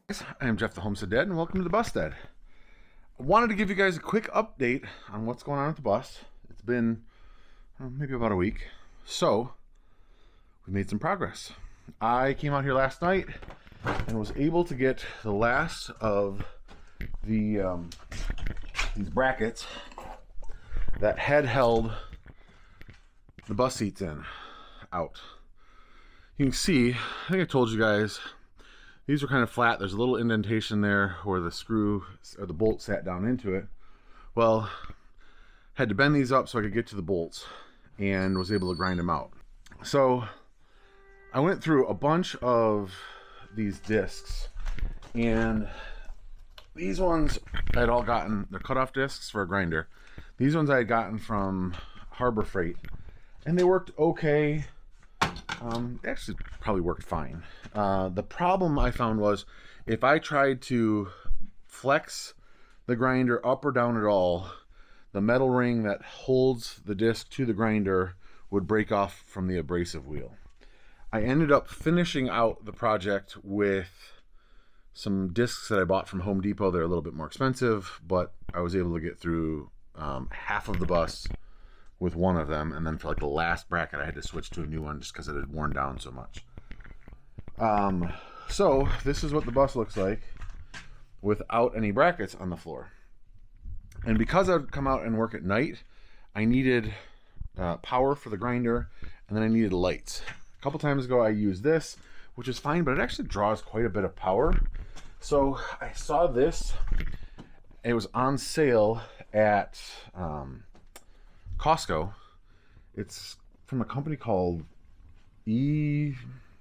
I am Jeff the Homestead Dad, and welcome to the Bus Dad. I wanted to give you guys a quick update on what's going on with the bus. It's been maybe about a week, so we made some progress. I came out here last night and was able to get the last of the these brackets that had held the bus seats in out. You can see, I think I told you guys, these are kind of flat. There's a little indentation there where the screw or the bolt sat down into it. Well, had to bend these up so I could get to the bolts and was able to grind them out. So I went through a bunch of these discs, and these ones I had all gotten, they're cutoff discs for a grinder. These ones I had gotten from Harbor Freight, and they worked okay. They actually probably worked fine. The problem I found was if I tried to flex the grinder up or down at all, the metal ring that holds the disc to the grinder would break off from the abrasive wheel. I ended up finishing out the project with some discs that I bought from Home Depot. They're a little bit more expensive, but I was able to get through half of the bus with one of them, and then for like the last bracket I had to switch to a new one just because it had worn down so much. So this is what the bus looks like without any brackets on the floor. And because I'd come out and work at night, I needed power for the grinder, and then I needed lights. A couple times ago I used this, which is fine, but it actually draws quite a bit of power. So I saw this. It was on sale at Costco. It's from a company called ePower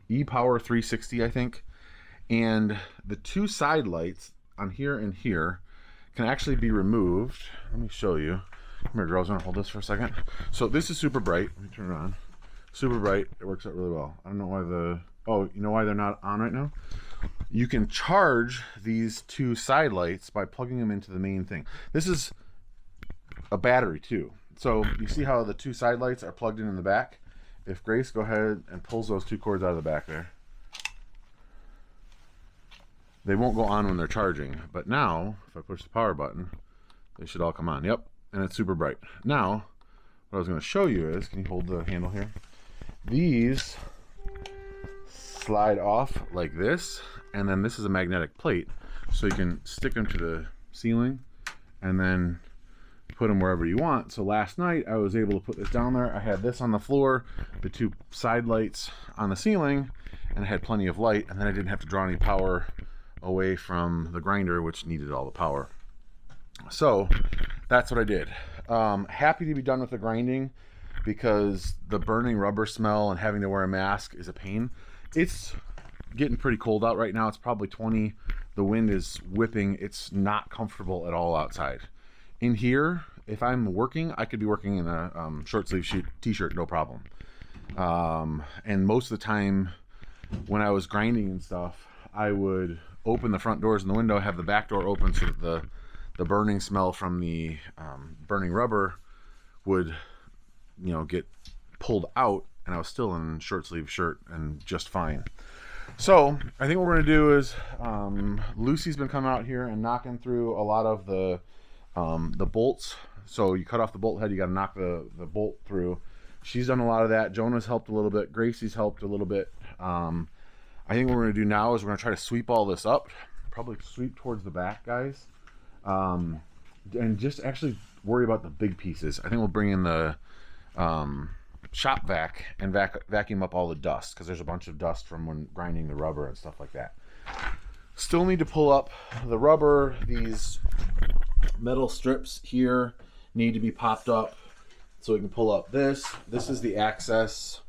360, I think. And the two side lights on here and here can actually be removed. Let me show you. Come here, girls. Want to hold this for a second? So this is super bright. Let me turn it on. Super bright. It works out really well. I don't know why you know why they're not on right now? You can charge these two side lights by plugging them into the main thing. This is a battery too. So you see how the two side lights are plugged in the back? If Grace go ahead and pulls those two cords out of the back there, they won't go on when they're charging. But now, if I push the power button, they should all come on. Yep, and it's super bright. Now, what I was going to show you is, can you hold the handle here? These slide off like this, and then this is a magnetic plate, so you can stick them to the ceiling and then put them wherever you want. So last night I was able to put this down there. I had this on the floor, the two side lights on the ceiling, and I had plenty of light, and then I didn't have to draw any power away from the grinder, which needed all the power. So that's what I did. Happy to be done with the grinding, because the burning rubber smell and having to wear a mask is a pain. It's getting pretty cold out right now. It's probably 20. The wind is whipping. It's not comfortable at all outside. In here, if I'm working, I could be working in a short sleeve t-shirt, no problem. And most of the time when I was grinding and stuff, I would open the front doors and the window, have the back door open so that the burning smell from the burning rubber would, get pulled out, and I was still in short sleeve shirt and just fine. So I think what we're gonna do is Lucy's been coming out here and knocking through a lot of the bolts. So you cut off the bolt head, you got to knock the bolt through. She's done a lot of that. Jonah's helped a little bit. Gracie's helped a little bit. I think what we're going to do now is we're going to try to sweep all this up. Probably sweep towards the back, guys. And just actually worry about the big pieces. I think we'll bring in the shop vac and vacuum up all the dust, because there's a bunch of dust from when grinding the rubber and stuff like that. Still need to pull up the rubber. These metal strips here need to be popped up so we can pull up this. This is the access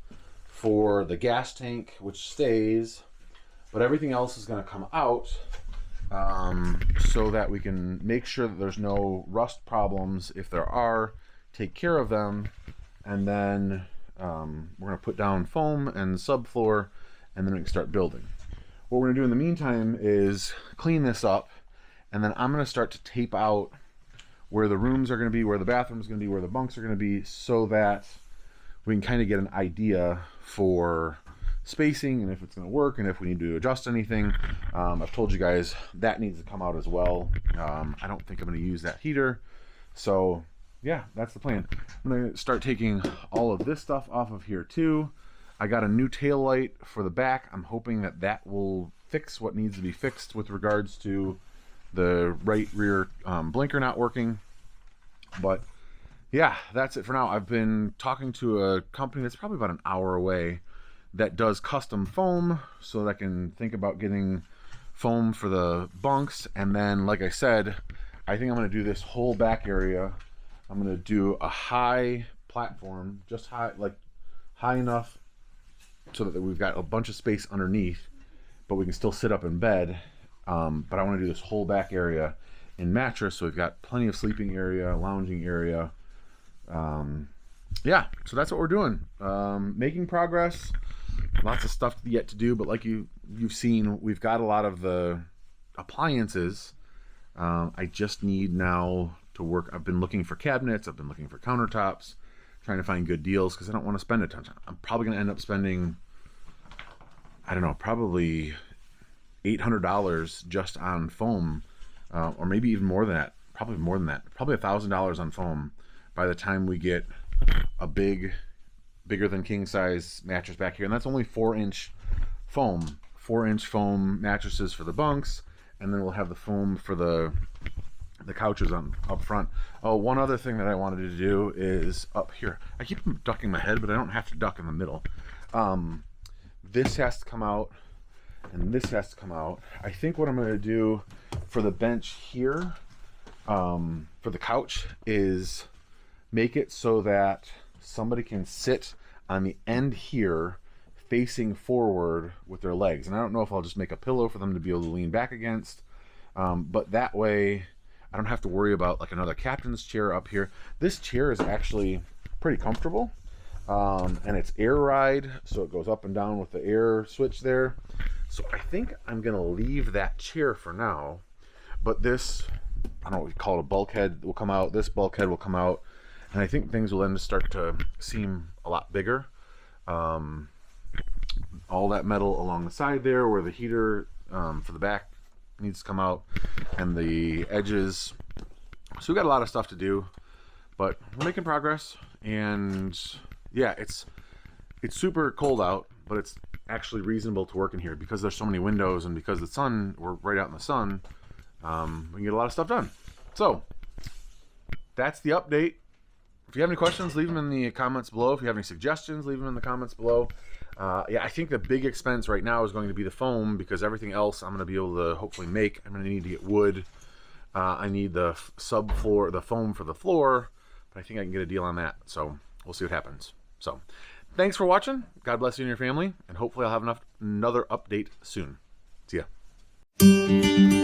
for the gas tank, which stays, but everything else is going to come out so that we can make sure that there's no rust problems. If there are, take care of them, and then we're going to put down foam and subfloor, and then we can start building. What we're going to do in the meantime is clean this up, and then I'm going to start to tape out where the rooms are going to be, where the bathroom is going to be, where the bunks are going to be, so that we can kind of get an idea for spacing and if it's going to work and if we need to adjust anything. I've told you guys that needs to come out as well. I don't think I'm going to use that heater. So yeah, that's the plan. I'm going to start taking all of this stuff off of here too. I got a new tail light for the back. I'm hoping that that will fix what needs to be fixed with regards to the right rear blinker not working. But yeah, that's it for now. I've been talking to a company that's probably about an hour away that does custom foam, so that I can think about getting foam for the bunks. And then, like I said, I think I'm going to do this whole back area. I'm going to do a high platform, just high, like high enough so that we've got a bunch of space underneath, but we can still sit up in bed. But I want to do this whole back area in mattress, so we've got plenty of sleeping area, lounging area. Yeah, so that's what we're doing. Making progress. Lots of stuff yet to do, but like you've seen, we've got a lot of the appliances. I just need now to work. I've been looking for cabinets. I've been looking for countertops, trying to find good deals because I don't want to spend a ton. I'm probably going to end up spending, I don't know, probably $800 just on foam, or maybe even more than that. Probably more than that. Probably $1,000 on foam by the time we get a bigger than king size mattress back here. And that's only 4-inch foam. 4-inch foam mattresses for the bunks, and then we'll have the foam for the couches up front. Oh, one other thing that I wanted to do is up here. I keep ducking my head, but I don't have to duck in the middle. This has to come out, and this has to come out. I think what I'm going to do for the bench here, for the couch, is make it so that somebody can sit on the end here facing forward with their legs. And I don't know if I'll just make a pillow for them to be able to lean back against, but that way I don't have to worry about like another captain's chair up here. This chair is actually pretty comfortable, and it's air ride, so it goes up and down with the air switch there. So I think I'm gonna leave that chair for now, but this, I don't know what we call it, a bulkhead will come out. This bulkhead will come out, and I think things will then start to seem a lot bigger. All that metal along the side there where the heater for the back needs to come out, and the edges. So we've got a lot of stuff to do, but we're making progress. And yeah, it's super cold out, but it's actually reasonable to work in here because there's so many windows, and because the sun, we're right out in the sun, we can get a lot of stuff done. So that's the update. If you have any questions, leave them in the comments below. If you have any suggestions, leave them in the comments below. Yeah, I think the big expense right now is going to be the foam, because everything else I'm going to be able to hopefully make. I'm going to need to get wood. I need the subfloor, the foam for the floor, but I think I can get a deal on that. So we'll see what happens. So thanks for watching. God bless you and your family, and hopefully I'll have another update soon. See ya.